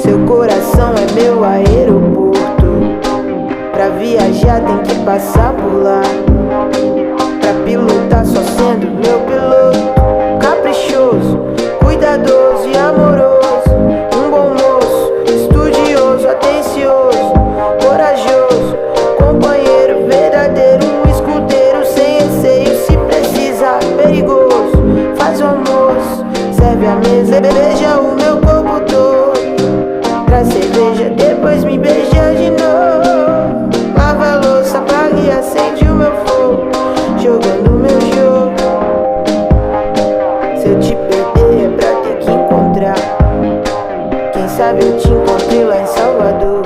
Seu coração é meu aeroporto. Pra viajar tem que passar por lá. Pra pilotar só sendo meu piloto. Caprichoso, cuidadoso e amoroso. Um bom moço, estudioso, atencioso, corajoso, companheiro verdadeiro. Um escudeiro sem receio, se precisar, perigoso. Faz o almoço, serve a mesa, beija o meu corpo todo. Traz cerveja, depois me beija de novo. Lava a louça, apaga e acende o meu fogo, jogando meu jogo. Se eu te perder é pra ter que encontrar. Quem sabe eu te encontrei lá em Salvador.